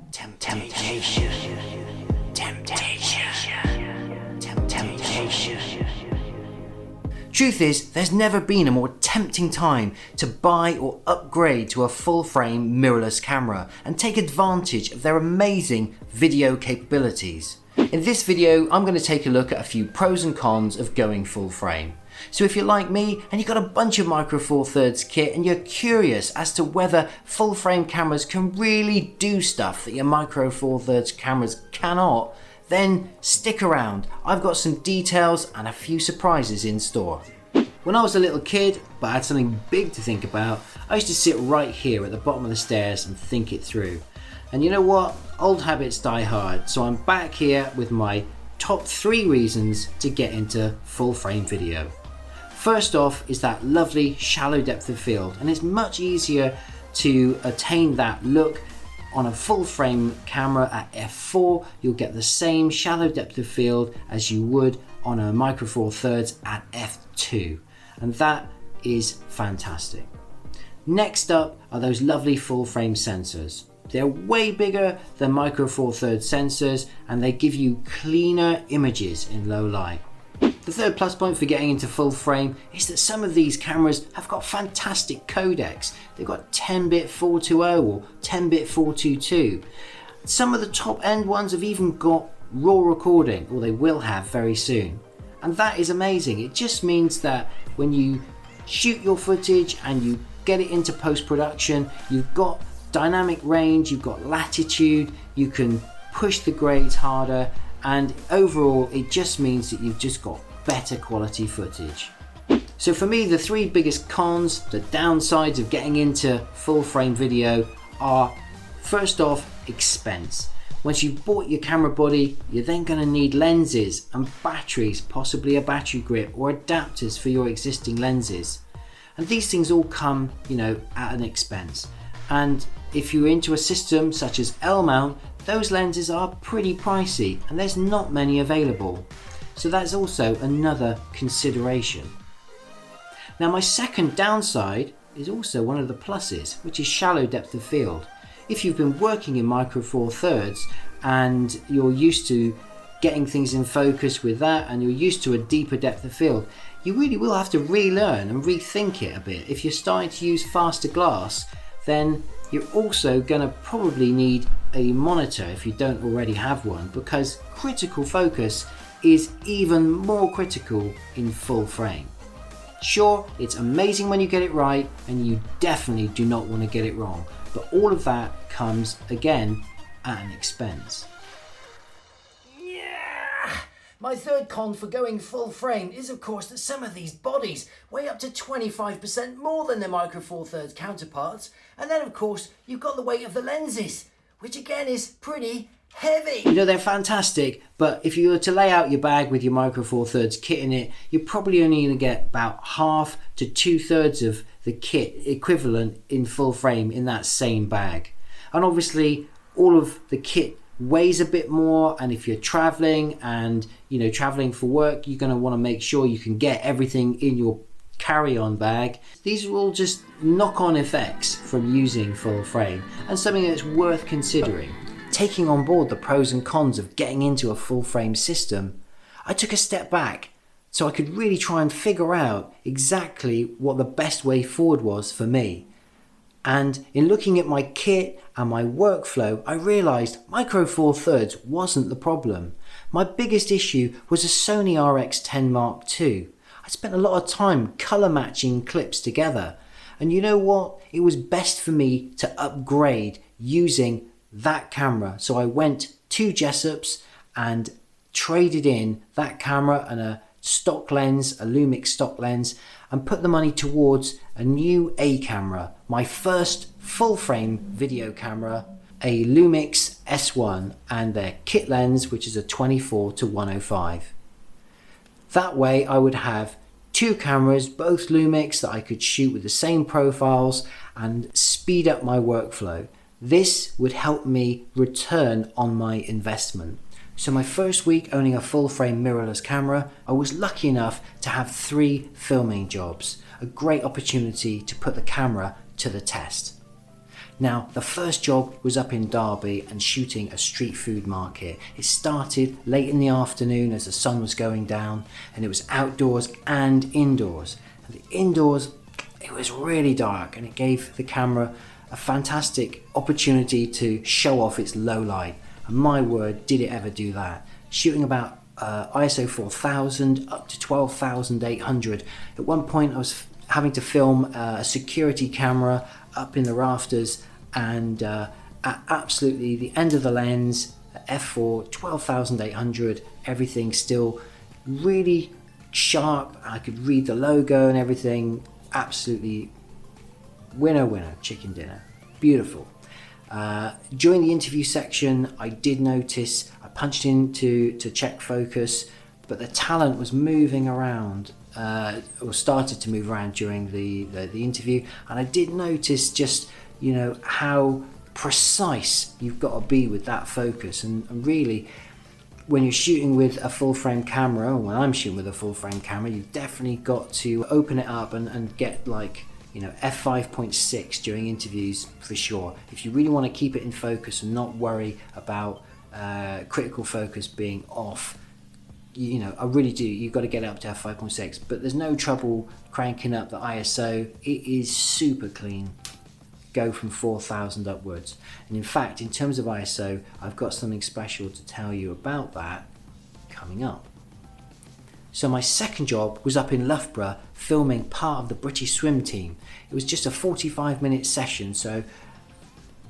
Temptation. Truth is, there's never been a more tempting time to buy or upgrade to a full-frame mirrorless camera and take advantage of their amazing video capabilities. In this video, I'm going to take a look at a few pros and cons of going full frame. So if you're like me and you've got a bunch of Micro Four Thirds kit and you're curious as to whether full frame cameras can really do stuff that your Micro Four Thirds cameras cannot, then stick around. I've got some details and a few surprises in store. When I was a little kid, but I had something big to think about, I used to sit right here at the bottom of the stairs and think it through. And you know what? Old habits die hard, so I'm back here with my top 3 reasons to get into full frame video. First off is that lovely shallow depth of field, and it's much easier to attain that look on a full frame camera at f4. You'll get the same shallow depth of field as you would on a Micro Four Thirds at f2, and that is fantastic. Next up are those lovely full frame sensors. They're way bigger than Micro Four Thirds sensors, and they give you cleaner images in low light. The third plus point for getting into full frame is that some of these cameras have got fantastic codecs. They've got 10-bit 420 or 10-bit 422. Some of the top end ones have even got raw recording, or they will have very soon. And that is amazing. It just means that when you shoot your footage and you get it into post-production, you've got dynamic range, you've got latitude, you can push the grades harder, and overall it just means that you've just got better quality footage. So for me, the 3 biggest cons, the downsides of getting into full frame video are, first off, expense. Once you've bought your camera body, you're then going to need lenses and batteries, possibly a battery grip or adapters for your existing lenses. And these things all come, at an expense. And if you're into a system such as L-mount, those lenses are pretty pricey and there's not many available. So that's also another consideration. Now my second downside is also one of the pluses, which is shallow depth of field. If you've been working in Micro Four Thirds and you're used to getting things in focus with that, and you're used to a deeper depth of field, you really will have to relearn and rethink it a bit. If you're starting to use faster glass, then you're also going to probably need a monitor if you don't already have one, because critical focus is even more critical in full frame. Sure, it's amazing when you get it right, and you definitely do not want to get it wrong, but all of that comes again at an expense. My third con for going full frame is of course that some of these bodies weigh up to 25% more than their Micro Four Thirds counterparts, and then of course you've got the weight of the lenses, which again is pretty heavy. They're fantastic, but if you were to lay out your bag with your Micro Four Thirds kit in it, you're probably only going to get about half to 2/3 of the kit equivalent in full frame in that same bag. And obviously all of the kit weighs a bit more, and if you're traveling and traveling for work, you're going to want to make sure you can get everything in your carry-on bag. These are all just knock-on effects from using full frame, and something that's worth considering. Taking on board the pros and cons of getting into a full frame system, I took a step back so I could really try and figure out exactly what the best way forward was for me. And in looking at my kit and my workflow, I realised Micro Four Thirds wasn't the problem. My biggest issue was a Sony RX10 Mark II. I spent a lot of time colour matching clips together, and you know what? It was best for me to upgrade using that camera. So I went to Jessup's and traded in that camera and a stock lens, a Lumix stock lens, and put the money towards a new A camera, my first full frame video camera, a Lumix S1, and their kit lens, which is a 24-105. That way I would have 2 cameras, both Lumix, that I could shoot with the same profiles and speed up my workflow. This would help me return on my investment. So my first week owning a full frame mirrorless camera, I was lucky enough to have 3 filming jobs, a great opportunity to put the camera to the test. Now, the first job was up in Derby and shooting a street food market. It started late in the afternoon as the sun was going down, and it was outdoors and indoors. And the indoors, it was really dark, and it gave the camera a fantastic opportunity to show off its low light. And my word, did it ever do that. Shooting about ISO 4000 up to 12,800. At one point I was having to film a security camera up in the rafters, and at absolutely the end of the lens, f4, 12,800, everything still really sharp. I could read the logo and everything. Absolutely winner, chicken dinner. Beautiful. During the interview section, I did notice, I punched in to check focus, but the talent was moving around, or started to move around during the interview, and I did notice just, how precise you've got to be with that focus. And really, when you're shooting with a full frame camera, or when I'm shooting with a full frame camera, you've definitely got to open it up and get like, f5.6 during interviews for sure. If you really want to keep it in focus and not worry about critical focus being off, I really do. You've got to get it up to f5.6, but there's no trouble cranking up the ISO. It is super clean. Go from 4,000 upwards. And in fact, in terms of ISO, I've got something special to tell you about that coming up. So my second job was up in Loughborough filming part of the British swim team. It was just a 45-minute session, so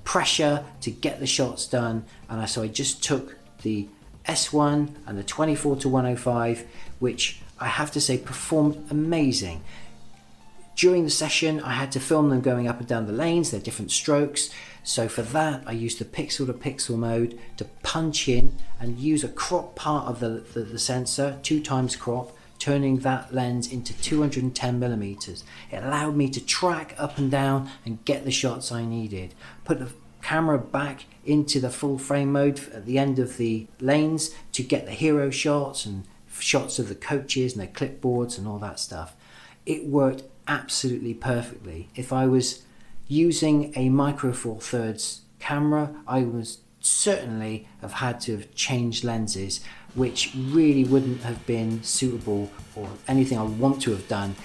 pressure to get the shots done. And so I just took the S1 and the 24-105, which I have to say performed amazing. During the session, I had to film them going up and down the lanes, they're different strokes. So for that, I used the pixel to pixel mode to punch in and use a crop part of the sensor, 2x crop, turning that lens into 210 millimeters. It allowed me to track up and down and get the shots I needed. Put the camera back into the full frame mode at the end of the lanes to get the hero shots and shots of the coaches and their clipboards and all that stuff. It worked absolutely perfectly. If I was using a micro four thirds camera, I was certainly have had to have changed lenses, which really wouldn't have been suitable or anything I want to have done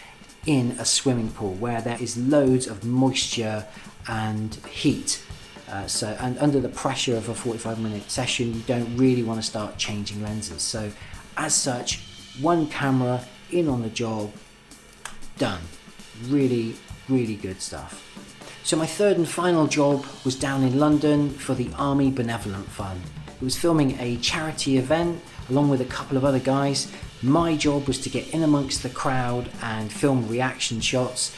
in a swimming pool where there is loads of moisture and heat. And under the pressure of a 45-minute session, you don't really want to start changing lenses. So as such, one camera in on the job, done. Really, really good stuff. So my third and final job was down in London for the Army Benevolent Fund. It was filming a charity event along with a couple of other guys. My job was to get in amongst the crowd and film reaction shots,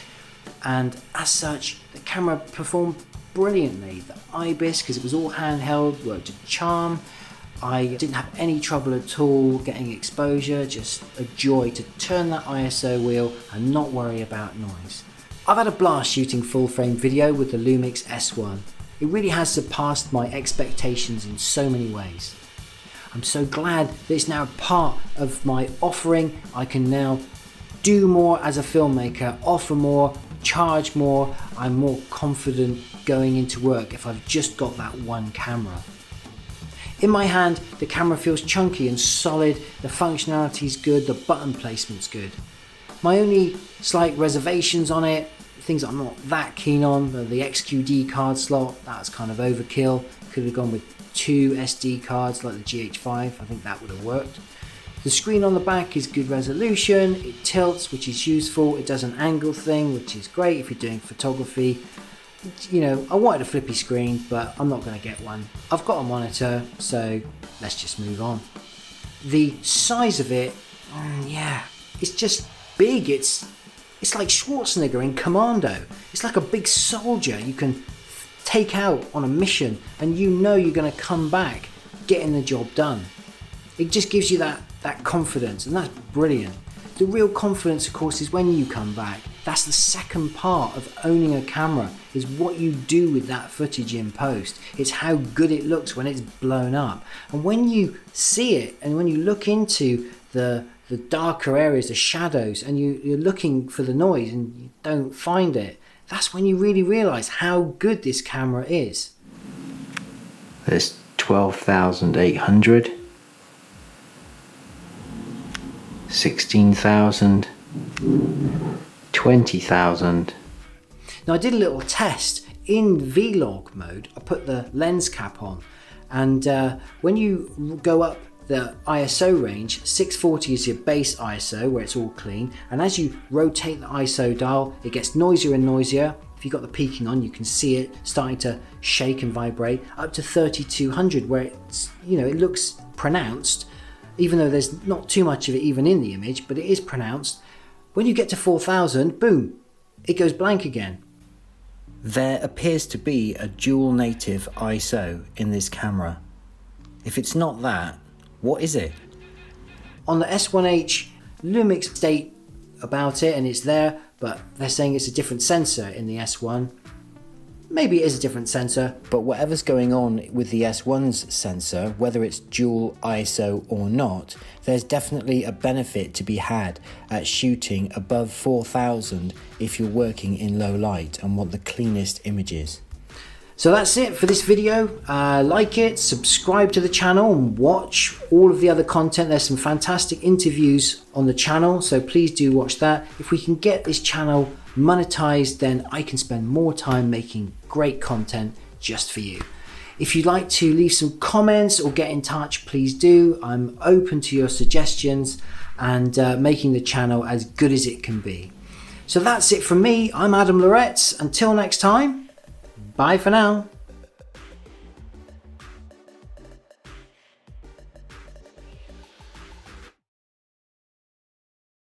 and as such the camera performed brilliantly. The IBIS, because it was all handheld, worked a charm. I didn't have any trouble at all getting exposure, just a joy to turn that ISO wheel and not worry about noise. I've had a blast shooting full frame video with the Lumix S1. It really has surpassed my expectations in so many ways. I'm so glad that it's now part of my offering. I can now do more as a filmmaker, offer more, charge more. I'm more confident going into work if I've just got that one camera. In my hand, the camera feels chunky and solid, the functionality's good, the button placement's good. My only slight reservations on it, things I'm not that keen on, the XQD card slot, that's kind of overkill. Could have gone with 2 SD cards like the GH5, I think that would have worked. The screen on the back is good resolution, it tilts, which is useful, it does an angle thing, which is great if you're doing photography. I wanted a flippy screen, but I'm not going to get one. I've got a monitor, so let's just move on. The size of it, it's just big. It's like Schwarzenegger in Commando. It's like a big soldier you can take out on a mission, and you're going to come back getting the job done. It just gives you that confidence, and that's brilliant. The real confidence, of course, is when you come back. That's the second part of owning a camera, is what you do with that footage in post. It's how good it looks when it's blown up. And when you see it, and when you look into the darker areas, the shadows, and you're looking for the noise and you don't find it, that's when you really realise how good this camera is. There's 12,800, 16,000, 20,000. Now I did a little test in vlog mode. I put the lens cap on, and when you go up the ISO range, 640 is your base ISO where it's all clean, and as you rotate the ISO dial it gets noisier and noisier. If you've got the peaking on, you can see it starting to shake and vibrate, up to 3200 where it's, it looks pronounced, even though there's not too much of it even in the image, but it is pronounced. When you get to 4000, boom, it goes blank again. There appears to be a dual native ISO in this camera. If it's not that, what is it? On the S1H, Lumix state about it and it's there, but they're saying it's a different sensor in the S1. Maybe it is a different sensor, but whatever's going on with the S1's sensor, whether it's dual ISO or not, there's definitely a benefit to be had at shooting above 4000 if you're working in low light and want the cleanest images. So that's it for this video. Like it, subscribe to the channel and watch all of the other content. There's some fantastic interviews on the channel, so please do watch that. If we can get this channel monetized, then I can spend more time making great content just for you. If you'd like to leave some comments or get in touch, please do. I'm open to your suggestions and making the channel as good as it can be. So that's it from me. I'm Adam Loretz. Until next time, bye for now.